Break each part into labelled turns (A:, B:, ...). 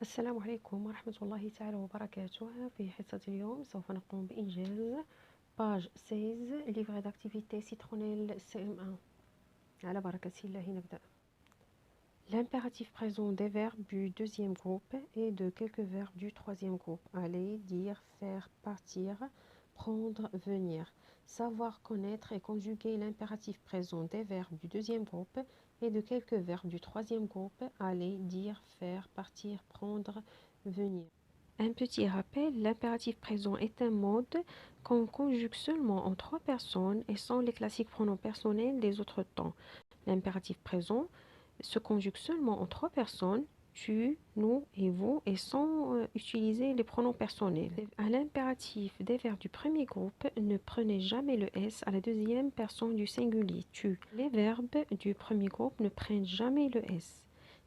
A: السلام عليكم ورحمة الله تعالى وبركاته. في حصة اليوم سوف نقوم بإنجاز page 16 livret d'activité citronnelle CM1. على بركة الله نبدأ. L'impératif présent des verbes du deuxième groupe et de quelques verbes du troisième groupe. Aller, dire, faire, partir, prendre, venir. Savoir connaître et conjuguer l'impératif présent des verbes du deuxième groupe et de quelques verbes du troisième groupe. Aller, dire, faire, partir, prendre, venir. Un petit rappel, l'impératif présent est un mode qu'on conjugue seulement en 3 personnes et sans les classiques pronoms personnels des autres temps. L'impératif présent se conjugue seulement en 3 personnes, tu, nous et vous, et sans utiliser les pronoms personnels. À l'impératif des verbes du premier groupe, ne prenez jamais le S à la deuxième personne du singulier, tu. Les verbes du premier groupe ne prennent jamais le S.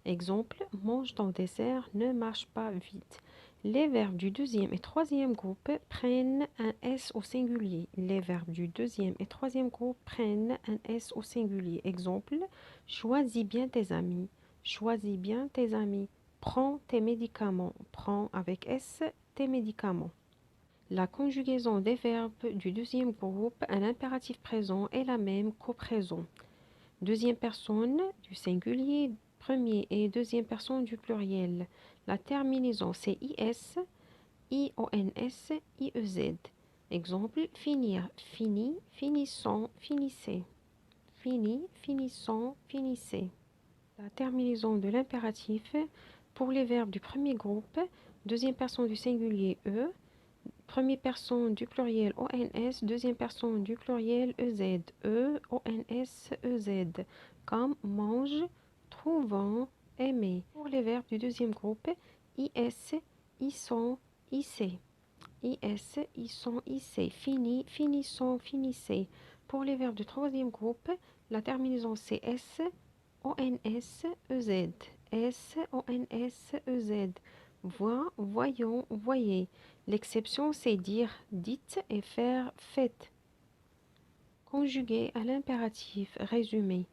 A: Exemple, mange ton dessert, ne marche pas vite. Les verbes du deuxième et troisième groupe prennent un S au singulier. Les verbes du deuxième et troisième groupe prennent un S au singulier. Exemple, choisis bien tes amis. Choisis bien tes amis. Prends tes médicaments. Prends avec S tes médicaments. La conjugaison des verbes du deuxième groupe à l'impératif présent est la même qu'au présent. Deuxième personne du singulier, premier et deuxième personne du pluriel. La terminaison c'est IS, IONS, IEZ. Exemple, finir, fini, finissons, finissez. Fini, finissons, finissez. La terminaison de l'impératif pour les verbes du premier groupe, deuxième personne du singulier E, première personne du pluriel ONS, deuxième personne du pluriel EZ, ONS, EZ, comme mange, trouvant, aimer. Pour les verbes du deuxième groupe, IS, ils sont, IC. IS, ils sont, IC. Fini, finissons, finissez. Pour les verbes du troisième groupe, la terminaison c'est S, ONS, EZ. S, ONS, EZ. Vois, voyons, voyez. L'exception, c'est dire, dites et faire, faites. Conjugué à l'impératif, résumé.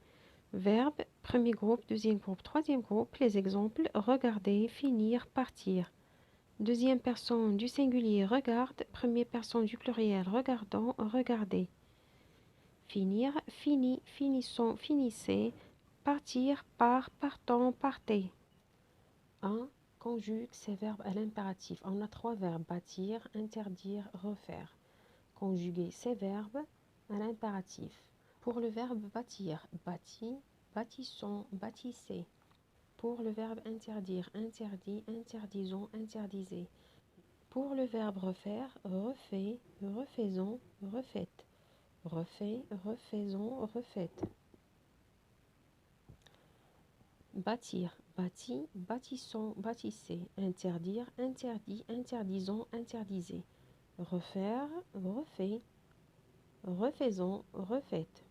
A: Verbe, premier groupe, deuxième groupe, troisième groupe. Les exemples, regarder, finir, partir. Deuxième personne du singulier, regarde. Première personne du pluriel, regardant, regardez. Finir, fini, finissons, finissez. Partir, part, partons, partez. 1. Conjugue ces verbes à l'impératif. On a 3 verbes, bâtir, interdire, refaire. Conjuguer ces verbes à l'impératif. Pour le verbe bâtir, bâti, bâtissons, bâtissez. Pour le verbe interdire, interdit, interdisons, interdisez. Pour le verbe refaire, refait, refaisons, refaites. Refait, refaisons, refaites. Bâtir, bâti, bâtissons, bâtissez. Interdire, interdit, interdisons, interdisez. Refaire, refait, refaisons, refaites.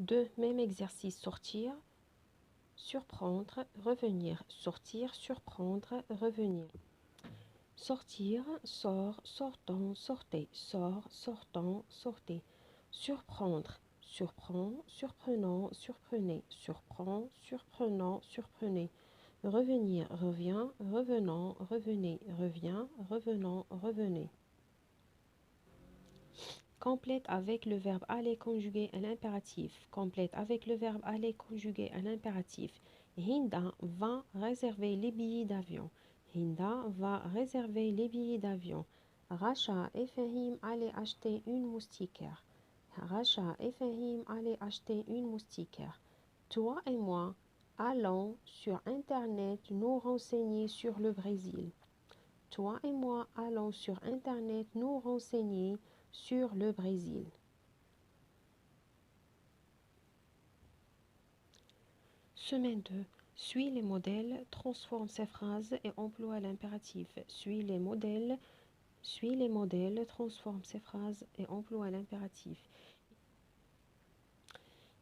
A: 2. Même exercice, sortir, surprendre, revenir. Sortir, surprendre, revenir. Sortir, sort, sortant, sortez. Sort, sortant, sortez. Surprendre, surprend, surprenant, surprenez. Surprend, surprenant, surprenez. Revenir, revient, revenant, revenez. Revient, revenant, revenez. Complète avec le verbe aller conjugué à l'impératif. Complète avec le verbe aller conjugué à l'impératif. Hinda va réserver les billets d'avion. Hinda va réserver les billets d'avion. Racha et Fahim allaient acheter une moustiquaire. Racha et Fahim allaient acheter une moustiquaire. Toi et moi allons sur Internet nous renseigner sur le Brésil. Toi et moi allons sur Internet nous renseigner sur le Brésil. Semaine 2. Suis les modèles, transforme ces phrases et emploie l'impératif. Suis les modèles, transforme ces phrases et emploie l'impératif.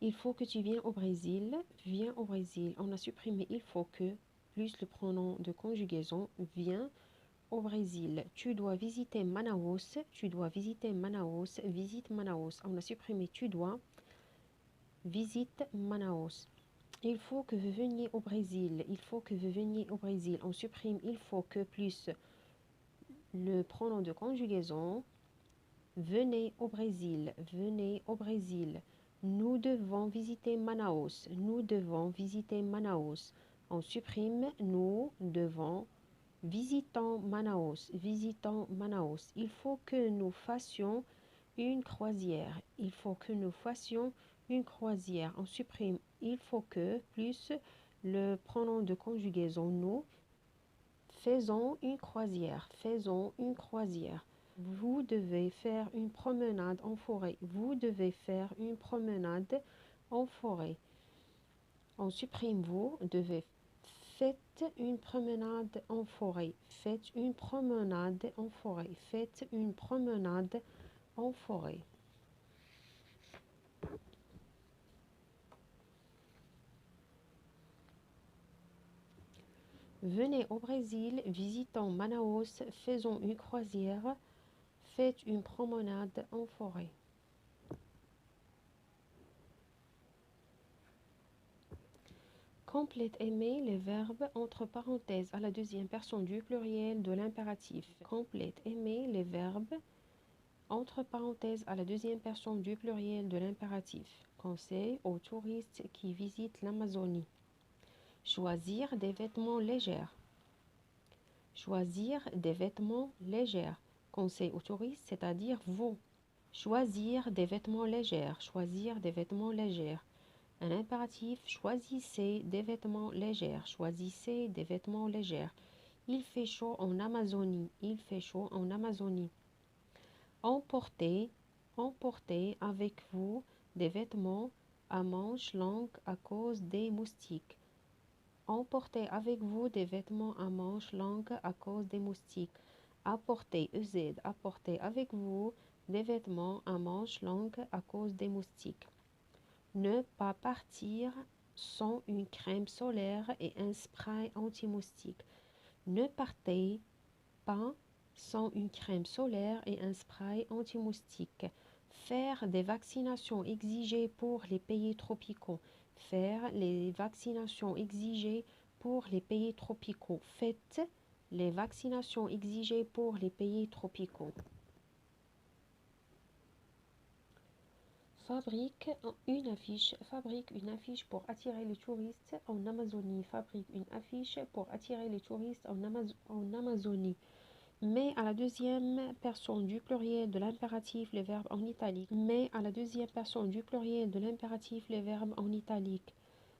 A: Il faut que tu viennes au Brésil. Viens au Brésil. On a supprimé il faut que, plus le pronom de conjugaison, viens au Brésil. Tu dois visiter Manaus. Tu dois visiter Manaus. Visite Manaus. On a supprimé tu dois. Visite Manaus. Il faut que vous veniez au Brésil. Il faut que vous veniez au Brésil. On supprime il faut que plus le pronom de conjugaison. Venez au Brésil. Venez au Brésil. Nous devons visiter Manaus. Nous devons visiter Manaus. On supprime nous devons. Visitons Manaus. Visitons Manaus. Il faut que nous fassions une croisière. Il faut que nous fassions une croisière. On supprime il faut que plus le pronom de conjugaison nous. Faisons une croisière. Faisons une croisière. Vous devez faire une promenade en forêt. Vous devez faire une promenade en forêt. On supprime vous devez. Faites une promenade en forêt. Faites une promenade en forêt. Faites une promenade en forêt. Venez au Brésil, visitons Manaus, faisons une croisière, faites une promenade en forêt. Complète aimer les verbes entre parenthèses à la deuxième personne du pluriel de l'impératif. Complète aimer les verbes entre parenthèses à la deuxième personne du pluriel de l'impératif. Conseil aux touristes qui visitent l'Amazonie. Choisir des vêtements légers. Choisir des vêtements légers. Conseil aux touristes, c'est-à-dire vous. Choisir des vêtements légers. Choisir des vêtements légers. Un impératif, choisissez des vêtements légers. Choisissez des vêtements légers. Il fait chaud en Amazonie. Il fait chaud en Amazonie. Emportez, emportez avec vous des vêtements à manches longues à cause des moustiques. Emportez avec vous des vêtements à manches longues à cause des moustiques. Apportez, EZ, apportez avec vous des vêtements à manches longues à cause des moustiques. Ne pas partir sans une crème solaire et un spray anti-moustique. Ne partez pas sans une crème solaire et un spray anti-moustique. Faire des vaccinations exigées pour les pays tropicaux. Faire les vaccinations exigées pour les pays tropicaux. Faites les vaccinations exigées pour les pays tropicaux. Fabrique une affiche pour attirer les touristes en Amazonie. Fabrique une affiche pour attirer les touristes en Amazonie. Mets à la deuxième personne du pluriel de l'impératif les verbes en italique. Mets à la deuxième personne du pluriel de l'impératif les verbes en italique.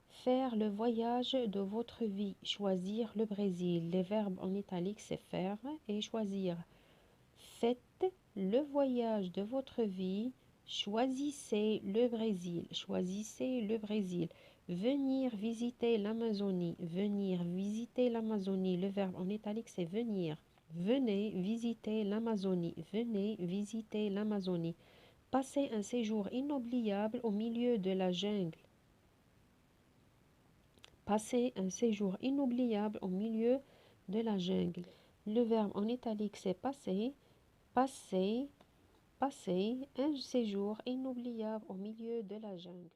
A: Faire le voyage de votre vie. Choisir le Brésil. Les verbes en italique, c'est faire et choisir. Faites le voyage de votre vie. Choisissez le Brésil. Choisissez le Brésil. Venir visiter l'Amazonie. Venir visiter l'Amazonie. Le verbe en italique, c'est venir. Venez visiter l'Amazonie. Venez visiter l'Amazonie. Passez un séjour inoubliable au milieu de la jungle. Passer un séjour inoubliable au milieu de la jungle. Le verbe en italique, c'est passer. Passer un séjour inoubliable au milieu de la jungle.